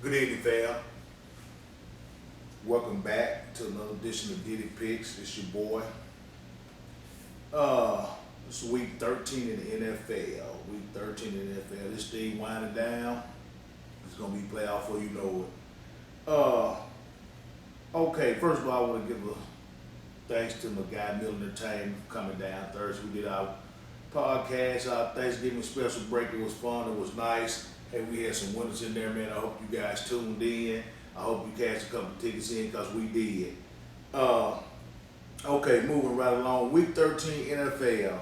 Good evening, fam. Welcome back to another edition of Diddipicks. It's your boy. This is week 13 in the NFL. Week 13 in the NFL. This thing winding down. It's gonna be playoff before you know it. Okay. First of all, I want to give a thanks to my guy Mill Entertainment for coming down Thursday. We did our podcast, our Thanksgiving special break. It was fun. It was nice. Hey, we had some winners in there, man. I hope you guys tuned in. I hope you cashed a couple of tickets in because we did. Okay, moving right along. Week 13 NFL.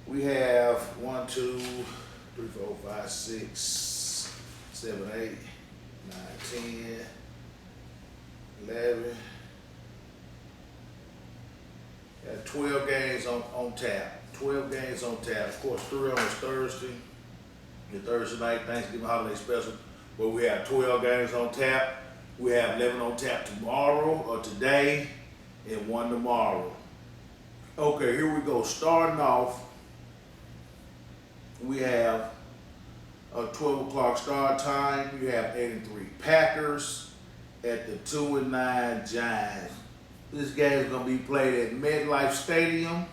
We have 1, 2, 3, 4, 5, 6, 7, 8, 9, 10, 11. Got 12 games on tap. 12 games on tap. Of course, 3 on Thursday. The Thursday night Thanksgiving holiday special, where we have 12 games on tap. We have 11 on tap tomorrow or today, and 1 tomorrow. Okay, here we go. Starting off, we have a 12 o'clock start time. You have 8-3 Packers at the 2-9 Giants. This game is going to be played at MetLife Stadium.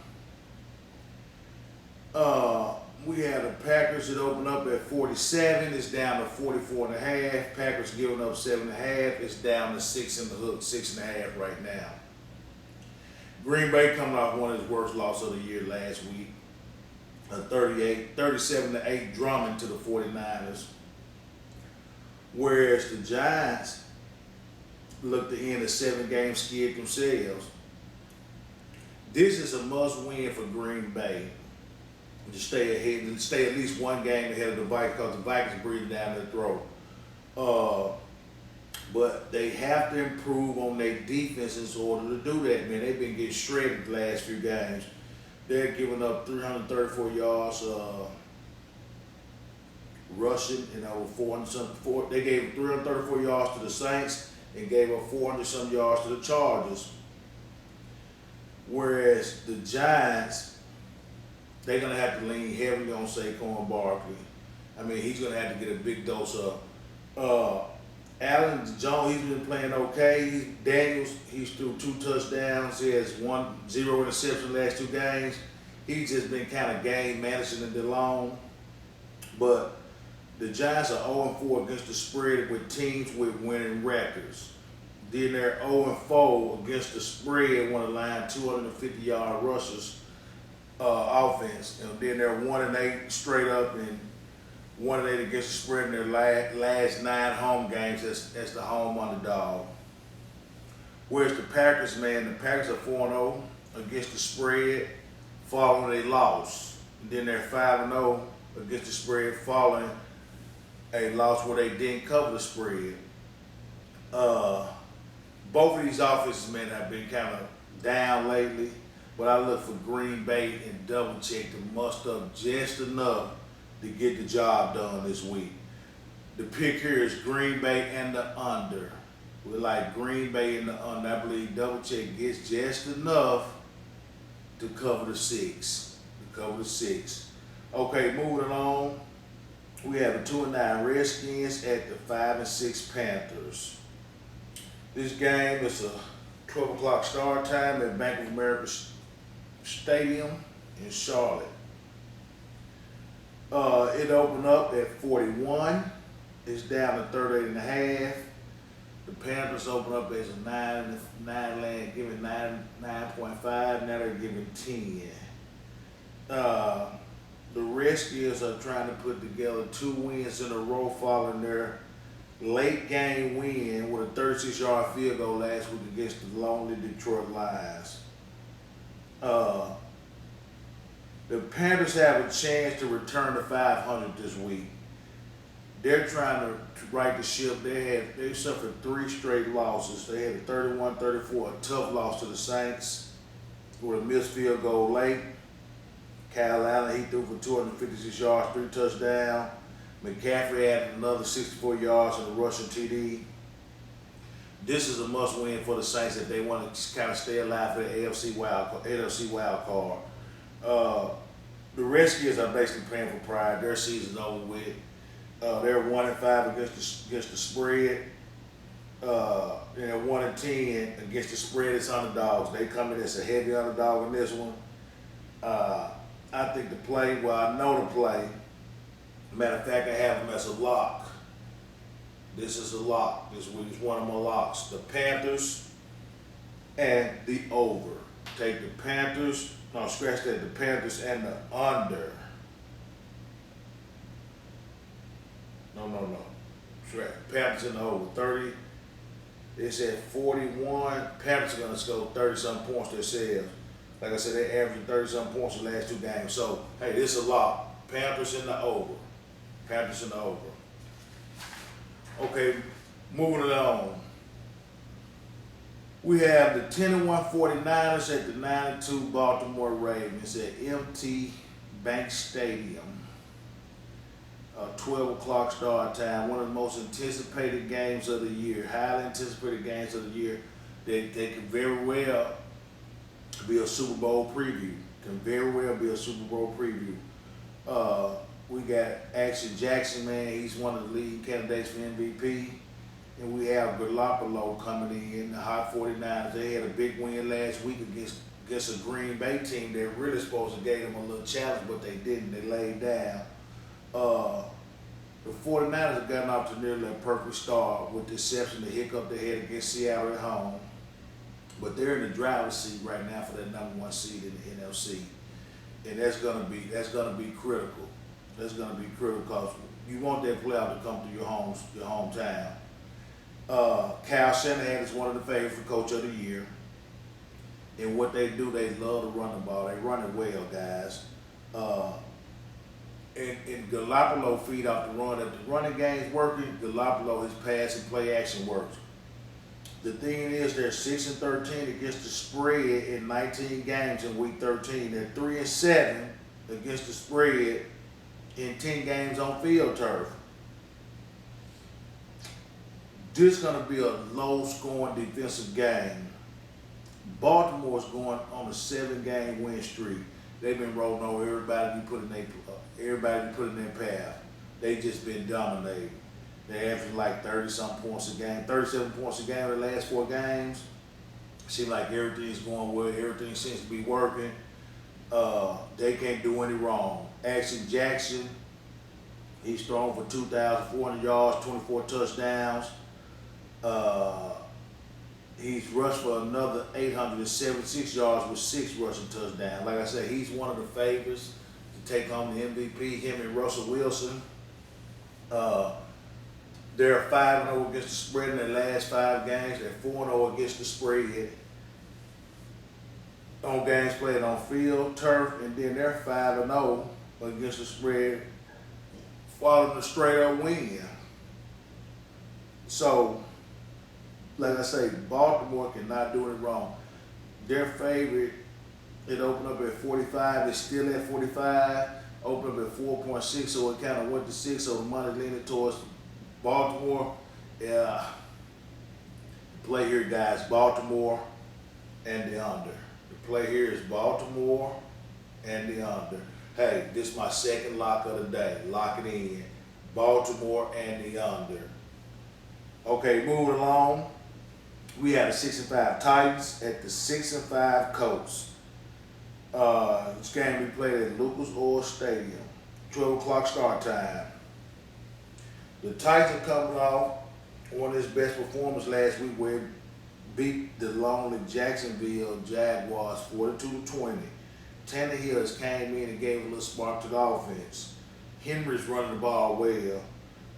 We had the Packers that opened up at 47. It's down to 44.5. Packers giving up 7.5. It's down to 6 in the hook, 6.5 right now. Green Bay coming off one of his worst losses of the year last week. A 37-8 drumming to the 49ers. Whereas the Giants look to end a 7-game skid themselves. This is a must-win for Green Bay to stay ahead and stay at least 1 game ahead of the Vikings, because the Vikings breathing down their throat. But they have to improve on their defense in order to do that, man. They've been getting shredded the last few games. They're giving up 334 yards rushing and over 400-something. They gave 334 yards to the Saints and gave up 400-some yards to the Chargers. Whereas the Giants, they're going to have to lean heavily on Saquon Barkley. I mean, he's going to have to get a big dose of. Allen Jones, he's been playing okay. Daniels, he's threw 2 touchdowns. He has 0 interception the last 2 games. He's just been kind of game managing it along. But the Giants are 0-4 against the spread with teams with winning records. Then they're 0-4 against the spread when the line 250-yard rushers. Offense, and then they're 1-8 straight up and 1-8 against the spread in their last 9 home games as the home underdog. Whereas the Packers, man, the Packers are 4-0 against the spread following a loss. And then they're 5-0 against the spread following a loss where they didn't cover the spread. Both of these offenses, man, have been kind of down lately. But I look for Green Bay and double check to muster up just enough to get the job done this week. The pick here is Green Bay and the under. We like Green Bay and the under. I believe double check gets just enough to cover the 6. Okay, moving along. We have the 2-9 Redskins at the 5-6 Panthers. This game is a 12 o'clock start time at Bank of America Stadium in Charlotte. It opened up at 41. It's down to 38.5. The Panthers open up as a 9 land, giving 9.5. Now they're giving 10. The Redskins are trying to put together 2 wins in a row following their late game win with a 36-yard field goal last week against the lonely Detroit Lions. The Panthers have a chance to return to 500 this week. They're trying to right the ship. They suffered 3 straight losses. They had a 31-34, a tough loss to the Saints with a missed field goal late. Kyle Allen, he threw for 256 yards, 3 touchdowns. McCaffrey added another 64 yards in the rushing TD. This is a must-win for the Saints if they want to kind of stay alive for the NFC wild card. The Redskins are basically playing for pride. Their season's over with. They're 1-5 against the spread. They're 1-10 against the spread as underdogs. They come in as a heavy underdog in this one. I think the play. Well, I know the play. Matter of fact, I have them as a lock. This is a lock. This is one of my locks. The Panthers and the over. Take the Panthers. No, scratch that. The Panthers and the under. No. Scratch. Panthers and the over. 30. They said 41. Panthers are going to score 30-something points themselves. Like I said, they averaged 30-something points in the last two games. So, hey, this is a lock. Panthers in the over. Panthers in the over. Okay, moving along. We have the 10-1 49ers at the 9-2 Baltimore Ravens at MT Bank Stadium. 12 o'clock start time. One of the most anticipated games of the year. Highly anticipated games of the year. They could very well be a Super Bowl preview. Can very well be a Super Bowl preview. We got Action Jackson, man. He's one of the leading candidates for MVP. And we have Garoppolo coming in, the hot 49ers. They had a big win last week against a Green Bay team that really supposed to give them a little challenge, but they didn't. They laid down. The 49ers have gotten off to nearly a perfect start with the exception of the hiccup they had against Seattle at home. But they're in the driver's seat right now for that #1 seed in the NFC. And that's gonna be critical. That's gonna be critical because you want that playoff to come to your hometown. Kyle Shanahan is one of the favorites for Coach of the Year. And what they do, they love to run the ball. They run it well, guys. And Garoppolo feed off the run. If the running game's working, Garoppolo, his pass and play action works. The thing is, they're 6-13 against the spread in 19 games in week 13. They're 3-7 against the spread in 10 games on field turf. This is going to be a low-scoring defensive game. Baltimore's going on a 7-game win streak. They've been rolling over everybody you put in their path. They just been dominating. They average like 30-something points a game, 37 points a game in the last 4 games. Seems like everything's going well. Everything seems to be working. They can't do any wrong. Action Jackson, he's thrown for 2,400 yards, 24 touchdowns. He's rushed for another 876 yards with 6 rushing touchdowns. Like I said, he's one of the favorites to take home the MVP, him and Russell Wilson. They're 5-0 against the spread in their last 5 games. They're 4-0 against the spread on games played on field, turf, and then they're 5-0 against the spread following a straight-up win. So, like I say, Baltimore cannot do it wrong. Their favorite, it opened up at 45. It's still at 45. Opened up at 4.6, so it kind of went to 6. So the money leaning towards Baltimore. Yeah. Play here, guys. Baltimore and the under. The play here is Baltimore and the under. Hey, this is my second lock of the day. Lock it in. Baltimore and the under. Okay, moving along. We had the 6-5 Titans at the 6-5 Colts. This game we played at Lucas Oil Stadium. 12 o'clock start time. The Titans are coming off one of his best performances last week where it beat the lonely Jacksonville Jaguars 42-20. Tannehill came in and gave a little spark to the offense. Henry's running the ball well,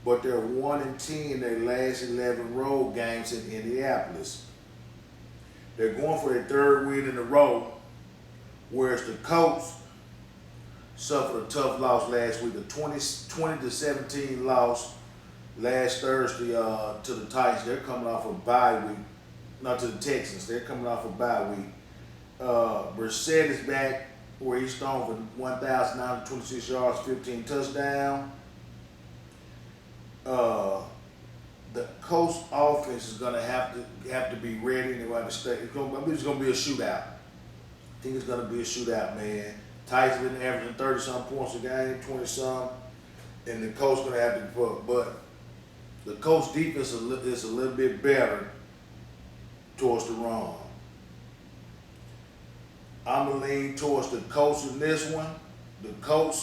but they're 1-10 in their last 11 road games in Indianapolis. They're going for their 3rd win in a row, whereas the Colts suffered a tough loss last week, a 20-17 loss last Thursday to the Titans. They're coming off a bye week, not to the Texans. They're coming off a bye week. Brissett is back where he's thrown for 1,926 yards, 15 touchdowns. The Colts offense is going to have to be ready. They're going to stay. It's going to be a shootout. I think it's going to be a shootout, man. Titans been averaging 30-some points a game, 20-some, and the coach gonna have to put. But the coach defense is a little bit better towards the run. I'm gonna lean towards the coach in this one. The coach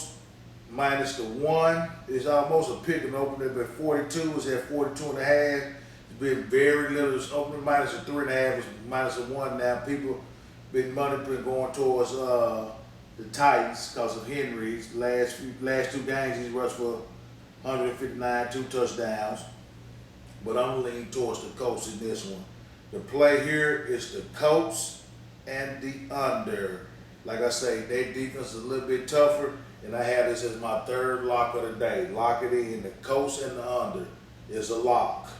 minus the 1 is almost a pick and open up at 42. It's at 42 and a half. It's been very little. It's opening minus a 3.5. It's minus a 1 now. People been going towards the Titans because of Henry's last 2 games. He's rushed for 159, 2 touchdowns. But I'm leaning towards the Colts in this one. The play here is the Colts and the under. Like I say, their defense is a little bit tougher, and I have this as my third lock of the day. Lock it in. The Colts and the under is a lock.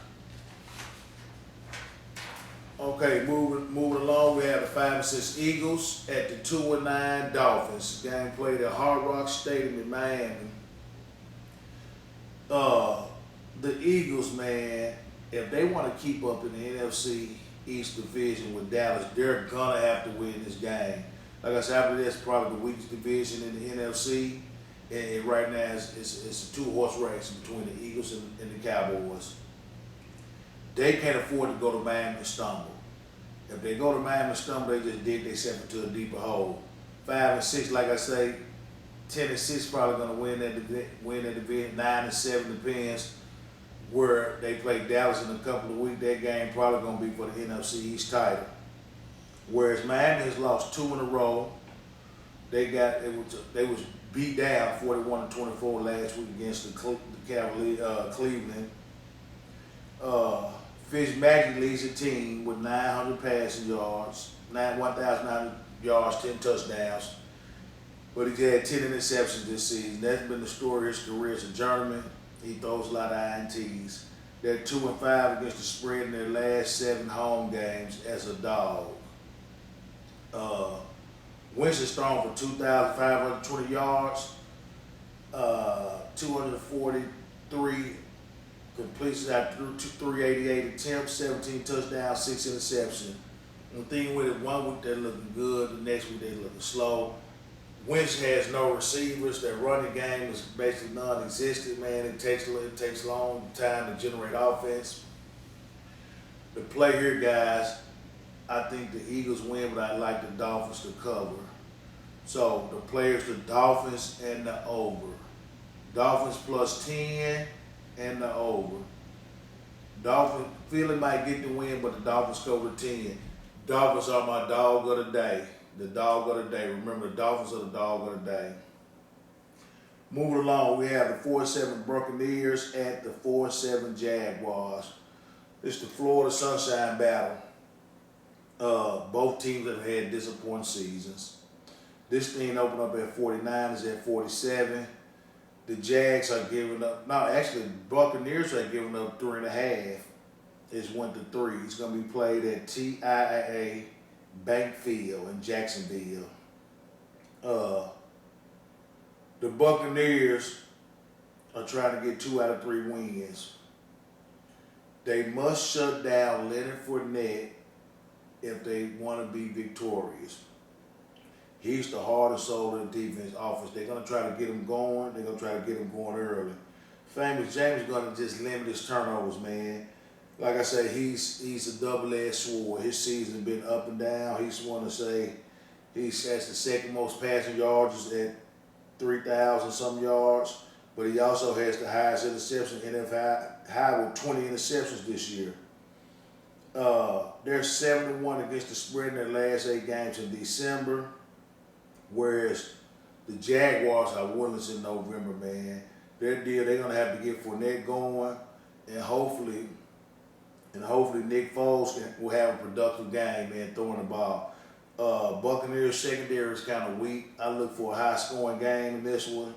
Okay, moving along, we have the 5-6 Eagles at the 2-9 Dolphins. Game played at Hard Rock Stadium in Miami. The Eagles, man, if they want to keep up in the NFC East division with Dallas, they're gonna have to win this game. Like I said, I believe that's probably the weakest division in the NFC, and right now it's a 2-horse race between the Eagles and the Cowboys. They can't afford to go to Miami and stumble. If they go to Miami and stumble, they just dig themselves into a deeper hole. 5-6, like I say, 10-6 probably gonna win that division. 9-7 depends where they play Dallas in a couple of weeks. That game probably gonna be for the NFC East title. Whereas Miami has lost 2 in a row. They was beat down 41-24 last week against the Cleveland. Fitzmagic leads the team with 900 passing yards, 1,900 yards, 10 touchdowns. But he's had 10 interceptions this season. That's been the story of his career as a journeyman. He throws a lot of INTs. They're 2-5 against the spread in their last 7 home games as a dog. Wentz is thrown for 2,520 yards, 243 completions out through 388 attempts, 17 touchdowns, 6 interceptions. The thing with it, 1 week they're looking good, the next week they're looking slow. Wentz has no receivers. Their running game is basically non-existent, man. It takes a long time to generate offense. The play here, guys, I think the Eagles win, but I like the Dolphins to cover. So the players, the Dolphins and the over. Dolphins plus 10 and the over. Dolphins, Philly might get the win, but the Dolphins cover 10. Dolphins are my dog of the day. The dog of the day. Remember, the Dolphins are the dog of the day. Moving along, we have the 4-7 Buccaneers at the 4-7 Jaguars. It's the Florida Sunshine Battle. Both teams have had disappointing seasons. This thing opened up at 49, is at 47. The Jags are giving up. No, actually, Buccaneers are giving up 3.5. It's 1-3. It's going to be played at TIAA Bank Field in Jacksonville. The Buccaneers are trying to get 2 out of 3 wins. They must shut down Leonard Fournette if they want to be victorious. He's the heart and soul of the defense offense. They're going to try to get him going. They're going to try to get him going early. Famous James is going to just limit his turnovers, man. Like I say, he's a double-edged sword. His season's been up and down. He's one to say he has the second most passing yards at 3,000 some yards, but he also has the highest interception NFL high with 20 interceptions this year. They're 7-1 against the spread in their last 8 games in December, whereas the Jaguars are winless in November, man. Their deal, they're gonna have to get Fournette going, and hopefully Nick Foles will have a productive game, man, throwing the ball. Buccaneers secondary is kind of weak. I look for a high-scoring game in this one.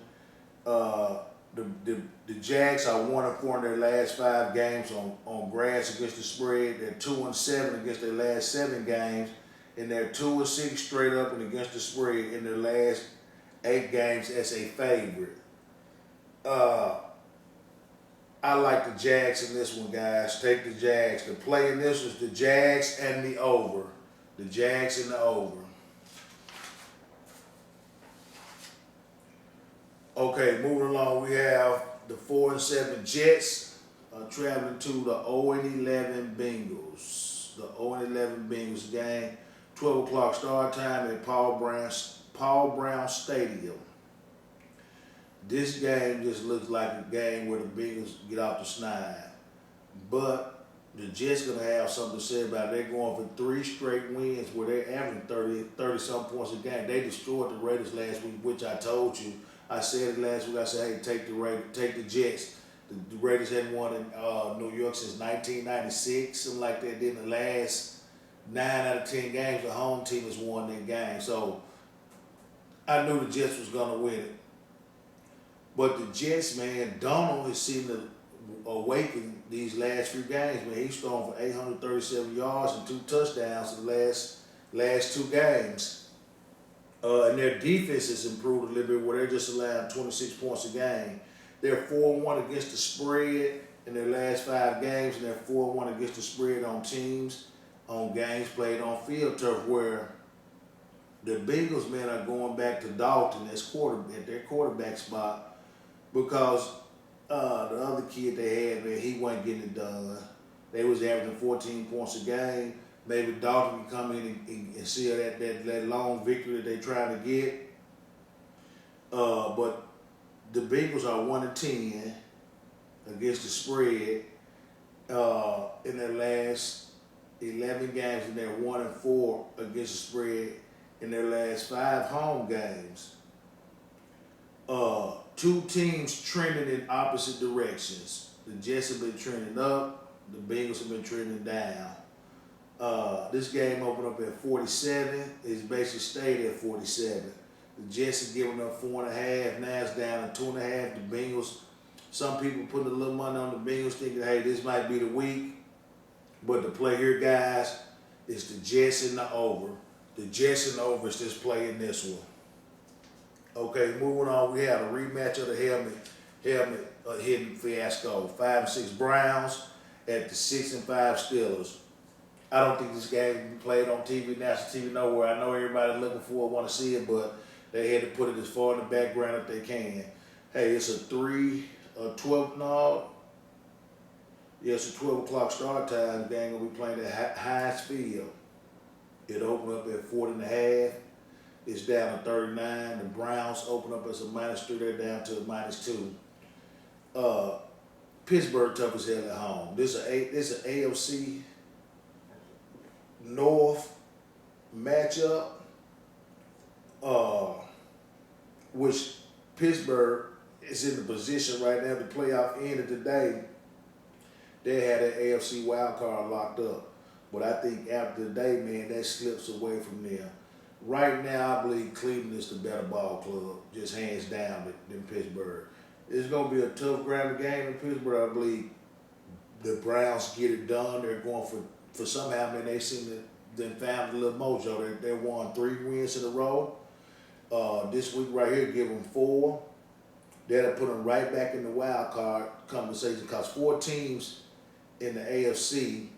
The Jags are 1-4 in their last 5 games on grass against the spread. They're 2-7 against their last 7 games, and they're 2-6 straight up and against the spread in their last 8 games as a favorite. I like the Jags in this one, guys. Take the Jags. The play in this was the Jags and the over. The Jags and the over. Okay, moving along, we have the 4-7 Jets are traveling to the 0-11 Bengals. The 0-11 Bengals game, 12 o'clock start time at Paul Brown Stadium. This game just looks like a game where the Bengals get off the snide. But the Jets going to have something to say about it. They're going for 3 straight wins where they're averaging 30-some points a game. They destroyed the Raiders last week, which I told you. I said it last week. I said, hey, take the Jets. The Raiders hadn't won in New York since 1996, something like that. Then the last 9 out of 10 games, the home team has won that game. So I knew the Jets was going to win it. But the Jets, man, Donald has seemed to awaken these last few games. Man, he's thrown for 837 yards and 2 touchdowns in the last 2 games. And their defense has improved a little bit where they're just allowing 26 points a game. They're 4-1 against the spread in their last 5 games, and they're 4-1 against the spread on games played on field turf, where the Bengals, man, are going back to Dalton at their quarterback spot because the other kid they had, man, he wasn't getting it done. They was averaging 14 points a game. Maybe Dalton can come in and seal that long victory that they're trying to get. But the Bengals are 1-10 against the spread in their last 11 games, and they're 1-4 against the spread in their last 5 home games. 2 teams trending in opposite directions. The Jets have been trending up. The Bengals have been trending down. This game opened up at 47. It's basically stayed at 47. The Jets have given up 4.5. Now it's down to 2.5. The Bengals, some people putting a little money on the Bengals thinking, hey, this might be the week. But the play here, guys, is the Jets in the over. The Jets in the over is just playing this one. Okay, moving on. We have a rematch of the helmet hitting fiasco. 5-6 Browns at the 6-5 Steelers. I don't think this game can be played on TV, national TV, nowhere. I know everybody's looking for it, want to see it, but they had to put it as far in the background if they can. Hey, it's a 12 o'clock start time. The game gonna be playing at Heinz Field. It opened up at 40.5. It's down to 39. The Browns open up as a -3. They're down to a -2. Pittsburgh tough as hell at home. This is an AFC North matchup, which Pittsburgh is in the position right now. The playoff ended today. They had an AFC wild card locked up. But I think after the day, man, that slips away from them. Right now, I believe Cleveland is the better ball club, just hands down than Pittsburgh. It's going to be a tough ground game in Pittsburgh. I believe the Browns get it done. They're going for somehow, man, they seem to then found a little mojo. They won 3 wins in a row. This week right here, give them 4. That'll put them right back in the wild card conversation because 4 teams in the AFC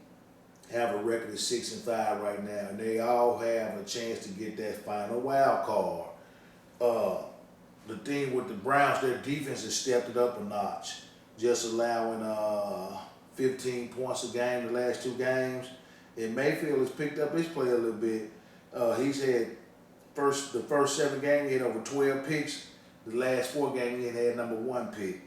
have a record of 6-5 right now, and they all have a chance to get that final wild card. The thing with the Browns, their defense has stepped it up a notch, just allowing 15 points a game the last 2 games. And Mayfield has picked up his play a little bit. He's had the first 7 games, he had over 12 picks. The last 4 games, he had number 1 pick.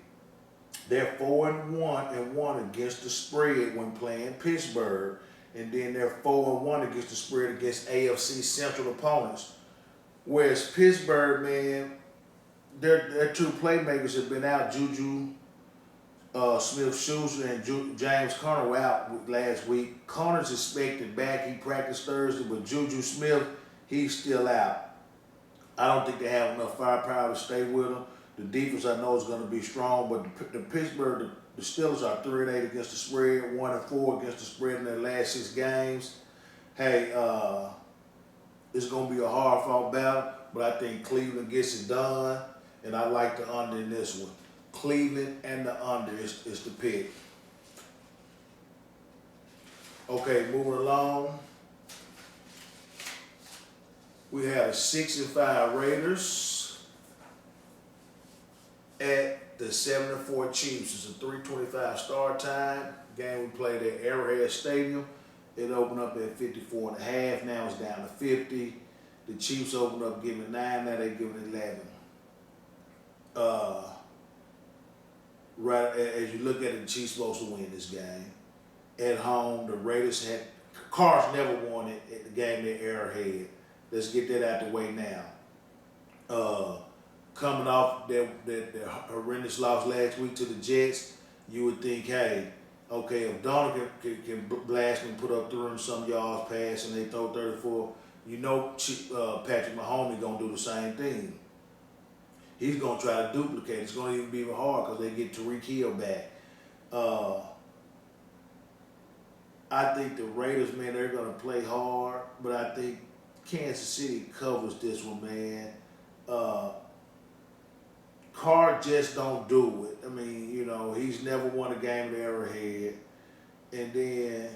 They're 4-1 against the spread when playing Pittsburgh. And then they're 4-1 against the spread against AFC Central opponents. Whereas Pittsburgh, man, their 2 playmakers have been out. Juju Smith-Schuster and James Conner were out last week. Conner's expected back. He practiced Thursday, but Juju Smith, he's still out. I don't think they have enough firepower to stay with him. The defense I know is going to be strong, but the Pittsburgh, the Steelers are 3-8 against the spread, 1-4 against the spread in their last 6 games. Hey, it's going to be a hard-fought battle, but I think Cleveland gets it done, and I like the under in this one. Cleveland and the under is the pick. Okay, moving along. We have 6-5 Raiders at the 7-4 Chiefs. It's a 3:25 start time. Game we played at Arrowhead Stadium. It opened up at 54.5. Now it's down to 50. The Chiefs opened up giving 9. Now they're giving 11. Right as you look at it, the Chiefs supposed to win this game. At home, the Raiders had Cards never won it at the game at Arrowhead. Let's get that out the way now. Coming off that horrendous loss last week to the Jets, you would think, hey, okay, if Donald can blast and put up 300-some yards pass and they throw 34, you know Patrick Mahomes gonna do the same thing. He's gonna try to duplicate. It's gonna even be even hard because they get Tyreek Hill back. I think the Raiders, man, they're gonna play hard, but I think Kansas City covers this one, man. Carr just don't do it. I mean, you know, he's never won a game at Arrowhead. And then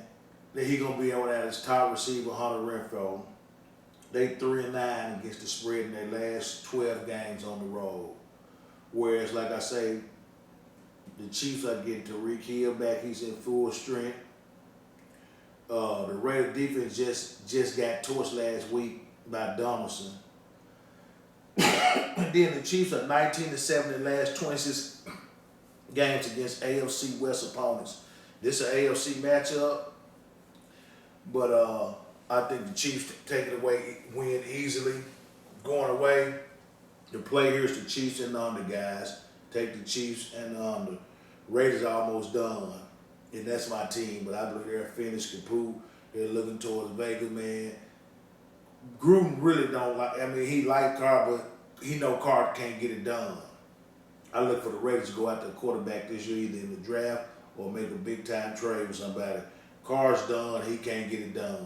he gonna be on at his top receiver, Hunter Renfrow. They 3-9 against the spread in their last 12 games on the road. Whereas, like I say, the Chiefs are getting Tyreek Hill back. He's in full strength. The Raider defense just got torched last week by Donaldson. And then the Chiefs are 19-7 in the last 26 games against AFC West opponents. This is an AFC matchup, but I think the Chiefs take it away, win easily. Going away, the play here is the Chiefs and the under, guys. Take the Chiefs and the under. Raiders are almost done, and that's my team, but I believe they're finished, kaput. They're looking towards Vegas, man. Gruden really don't like, I mean, he like Carr, but he know Carr can't get it done. I look for the Raiders to go after a quarterback this year, either in the draft or make a big-time trade with somebody. Carr's done. He can't get it done.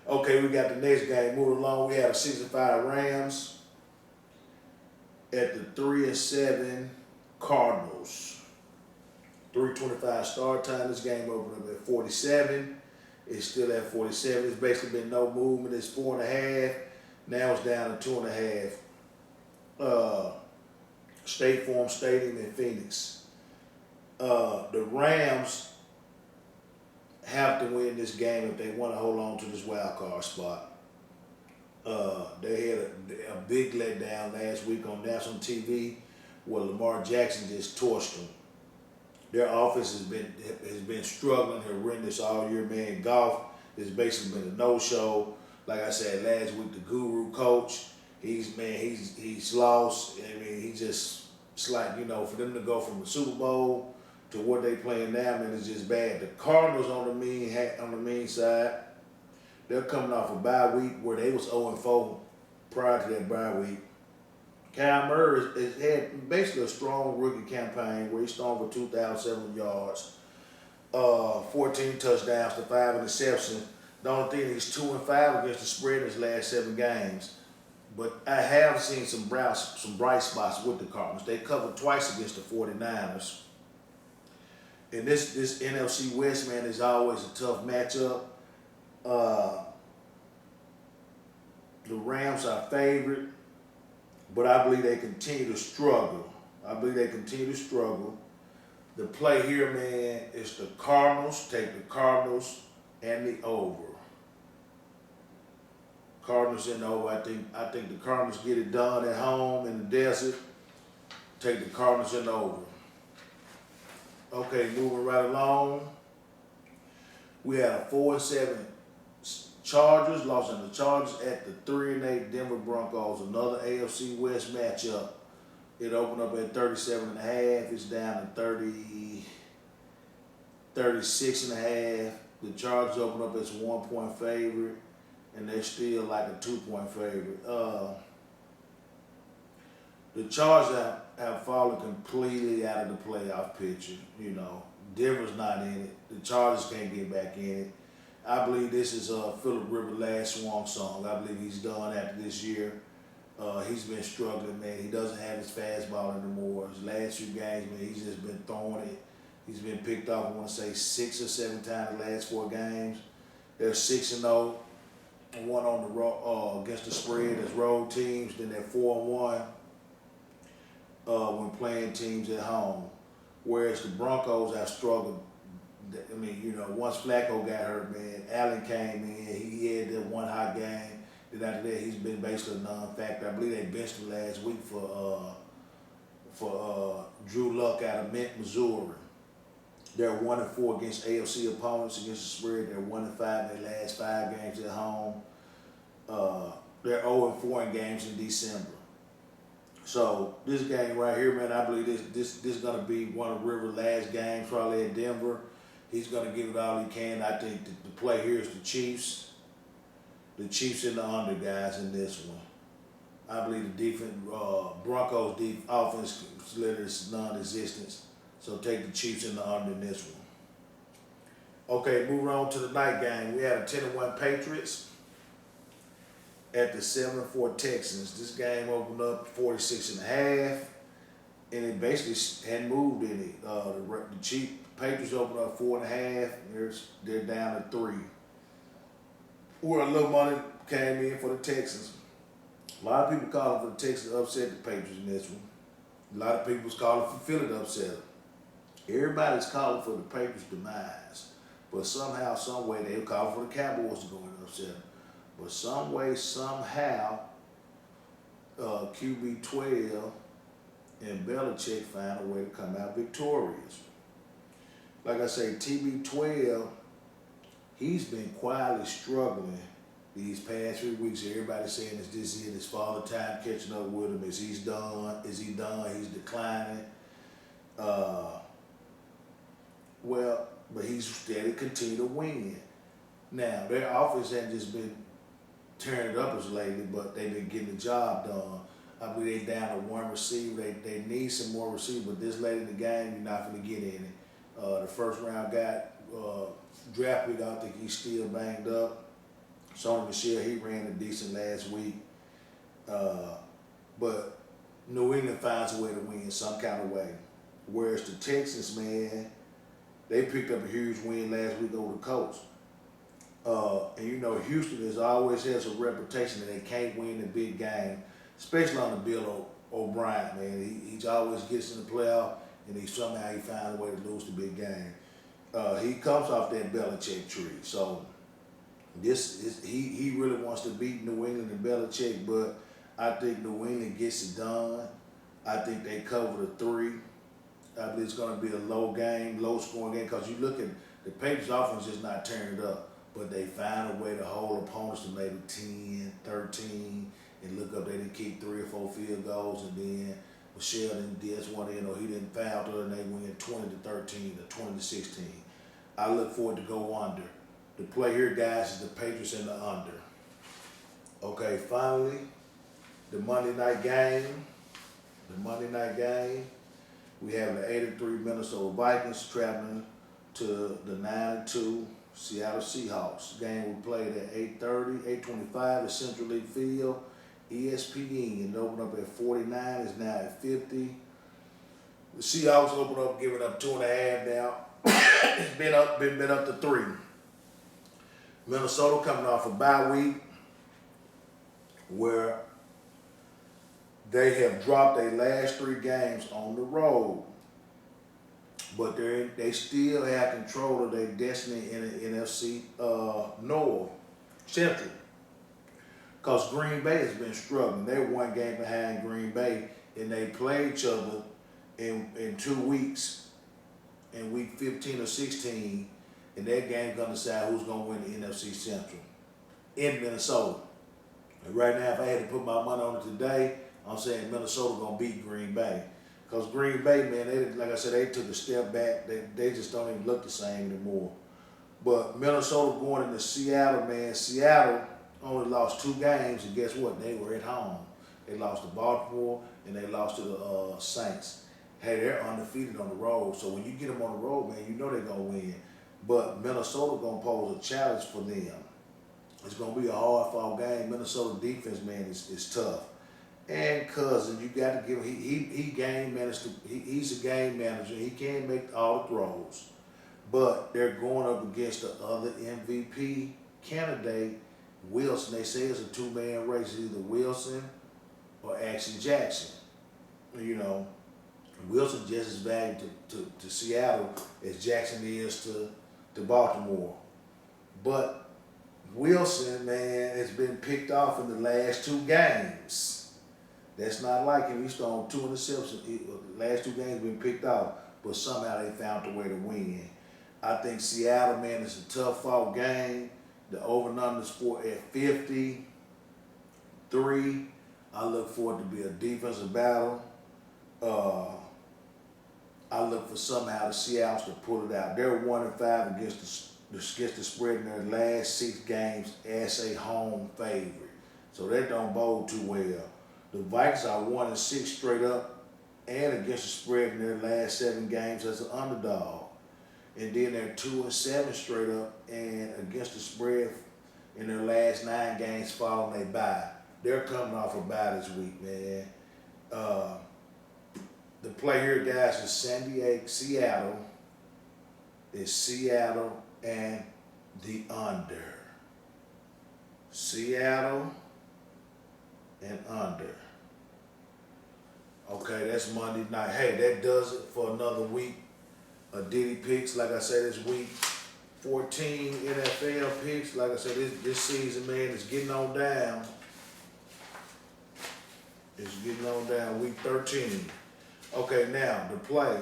Okay, we got the next game. Moving along, we have the 6-5 Rams at the 3-7 Cardinals. 3:25 start time. This game opened up at 47. It's still at 47. It's basically been no movement. It's 4.5. Now it's down to 2.5. State Farm Stadium in Phoenix. The Rams have to win this game if they want to hold on to this wild card spot. They had a big letdown last week on national TV where Lamar Jackson just torched them. Their offense has been struggling horrendous all year, man. Golf has basically been a no-show. Like I said last week, the guru coach, he's lost. I mean, it's like, you know, for them to go from the Super Bowl to what they playing now, man, it's just bad. The Cardinals on the mean side, they're coming off a bye week where they was 0-4 prior to that bye week. Kyle Murray has had basically a strong rookie campaign where he's thrown for 2,700 yards, 14 touchdowns to 5 interceptions. The only thing, he's 2-5 against the spread in his last 7 games. But I have seen some bright spots with the Cardinals. They covered twice against the 49ers. And this NFC West, man, is always a tough matchup. The Rams are favored, but I believe they continue to struggle. The play here, man, is the Cardinals. Take the Cardinals and the over. Cardinals in the over. I think the Cardinals get it done at home in the desert. Take the Cardinals in the over. Okay, moving right along. We had a 4-7 Chargers, lost in the Chargers at the 3-8 Denver Broncos, another AFC West matchup. It opened up at 37.5. It's down to 36.5. The Chargers opened up as a 1-point favorite, and they're still like a 2-point favorite. The Chargers have fallen completely out of the playoff picture. You know, Denver's not in it. The Chargers can't get back in it. I believe this is Phillip Rivers' last swan song. I believe he's done after this year. He's been struggling, man. He doesn't have his fastball anymore. His last few games, man, he's just been throwing it. He's been picked off, I want to say, 6 or 7 times the last 4 games. They're 6-0, and 1 on the road against the spread as road teams. Then they're 4-1 when playing teams at home. Whereas the Broncos have struggled. I mean, you know, once Flacco got hurt, man, Allen came in. He had that one hot game. Then after that, he's been basically a non-factor. I believe they benched him last week for Drew Luck out of Mint, Missouri. They're 1-4 against AFC opponents against the spread. They're 1-5 in their last 5 games at home. They're 0-4 in games in December. So this game right here, man, I believe this is gonna be one of River's last games, probably at Denver. He's gonna give it all he can. I think the play here is the Chiefs. The Chiefs and the under, guys, in this one. I believe the defense, Broncos offense is non-existent. So take the Chiefs and the under in this one. Okay, moving on to the night game. We had a 10-1 Patriots at the 7-4 Texans. This game opened up 46.5, and it basically hadn't moved any. The Patriots opened up 4.5. They're down to 3. Where a little money came in for the Texans. A lot of people calling for the Texans to upset the Patriots in this one. A lot of people's calling for Philly to upset them. Everybody's calling for the Patriots' demise, but somehow, some way, they're calling for the Cowboys to go and upset them. But some way, somehow, QB 12 and Belichick find a way to come out victorious. Like I say, TB 12, he's been quietly struggling these past 3 weeks. Everybody's saying, is this it? His father time catching up with him? Is he done? Is he done? He's declining. Well, but he's steady continue to win. Now, their offense hasn't just been tearing it up as lately, but they've been getting the job done. I believe they down to 1 receiver. They need some more receivers, but this late in the game, you're not going to get any. The first round guy, draft pick, I think he's still banged up. Sony Michel, he ran a decent last week. But New England finds a way to win some kind of way. Whereas the Texans, man, they picked up a huge win last week over the Colts. And you know, Houston always has a reputation that they can't win the big game, especially on the Bill O'Brien, man. He always gets in the playoff, and somehow he finds a way to lose the big game. He comes off that Belichick tree, so he really wants to beat New England and Belichick, but I think New England gets it done. I think they cover the 3. I believe it's going to be a low scoring game, because you look at the Patriots offense just not tearing it up, but they find a way to hold opponents to maybe 10, 13, and look up, they didn't kick 3 or 4 field goals, and then Michelle didn't DS1 in, or he didn't foul to her, and they win 20-13 or 20-16. I look forward to go under. The play here, guys, is the Patriots and the under. Okay, finally, the Monday night game. We have the 8-3 Minnesota Vikings traveling to the 9-2 Seattle Seahawks. Game we played at 8:25 at Central League Field, ESPN, and opened up at 49. It's now at 50. The Seahawks opened up, giving up 2.5 now. It's been up to 3. Minnesota coming off a bye week where they have dropped their last 3 games on the road, but they still have control of their destiny in the NFC North Central. Because Green Bay has been struggling. They're 1 game behind Green Bay, and they play each other in 2 weeks, in week 15 or 16, and that game's going to decide who's going to win the NFC Central in Minnesota. And right now, if I had to put my money on it today, I'm saying Minnesota going to beat Green Bay. Because Green Bay, man, like I said, they took a step back. They just don't even look the same anymore. But Minnesota going into Seattle, man. Seattle only lost 2 games, and guess what? They were at home. They lost to Baltimore, and they lost to the Saints. Hey, they're undefeated on the road. So when you get them on the road, man, you know they're going to win. But Minnesota going to pose a challenge for them. It's going to be a hard-fought game. Minnesota defense, man, is tough. And Cousins, you got to give him, he game managed. He's a game manager. He can't make all the throws. But they're going up against the other MVP candidate, Wilson. They say it's a 2-man race, either Wilson or Action Jackson. You know, Wilson just as valuable to Seattle as Jackson is to Baltimore. But Wilson, man, has been picked off in the last 2 games. That's not like him. He's thrown 2 interceptions. The last 2 games been picked off, but somehow they found a way to win. I think Seattle, man, is a tough fought game. The over and under score at 53. I look for it to be a defensive battle. I look for somehow the Seahawks to pull it out. They're 1-5 against the spread in their last 6 games as a home favorite. So that don't bode too well. The Vikings are 1-6 straight up and against the spread in their last 7 games as an underdog. And then they're 2-7 straight up and against the spread in their last 9 games following their bye. They're coming off a bye this week, man. The play here, guys, is Seattle. It's Seattle and the under. Seattle and under. Okay, that's Monday night. Hey, that does it for another week of Diddipicks. Like I said, this week 14 NFL picks. Like I said, this season, man, is getting on down. It's getting on down. Week 13. Okay, now the play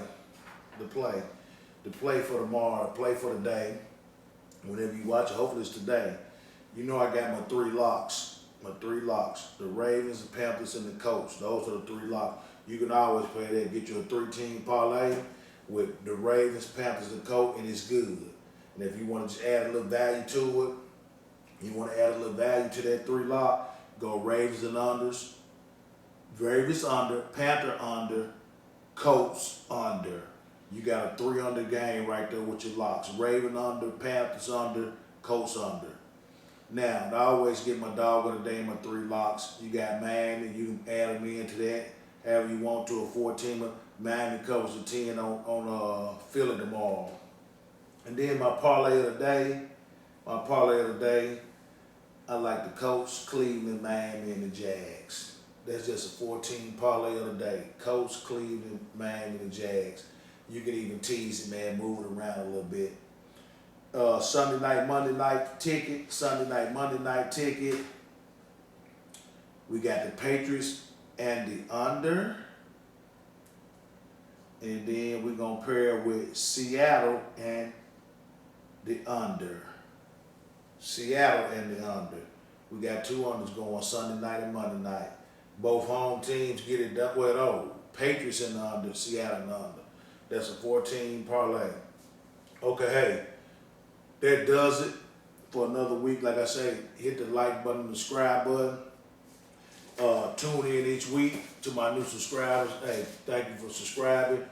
for tomorrow, play for the day. Whenever you watch it, hopefully it's today. You know I got my 3 locks. The Ravens, the Panthers, and the Colts. Those are the 3 locks. You can always play that. Get you a 3-team parlay with the Ravens, Panthers, and Colts, and it's good. And if you want to just add a little value to it, you want to add a little value to that 3 lock, go Ravens and unders. Ravens under, Panther under, Colts under. You got a 3 under game right there with your locks. Raven under, Panthers under, Colts under. Now, I always get my dog of the day in my 3 locks. You got Miami, you can add them into that however you want to, a 4-teamer. Miami covers the 10 on Philly tomorrow. And then my parlay of the day, I like the Colts, Cleveland, Miami, and the Jags. That's just a 14 parlay of the day. Colts, Cleveland, Miami, and the Jags. You can even tease it, man, move it around a little bit. Sunday night, Monday night ticket. We got the Patriots and the under. And then we're going to pair with Seattle and the under. Seattle and the under. We got 2 unders going Sunday night and Monday night. Both home teams get it done. Well, no, Patriots in the under, Seattle in the under. That's a 14 parlay. Okay, hey, that does it for another week. Like I say, hit the like button, the subscribe button. Tune in each week to my new subscribers. Hey, thank you for subscribing.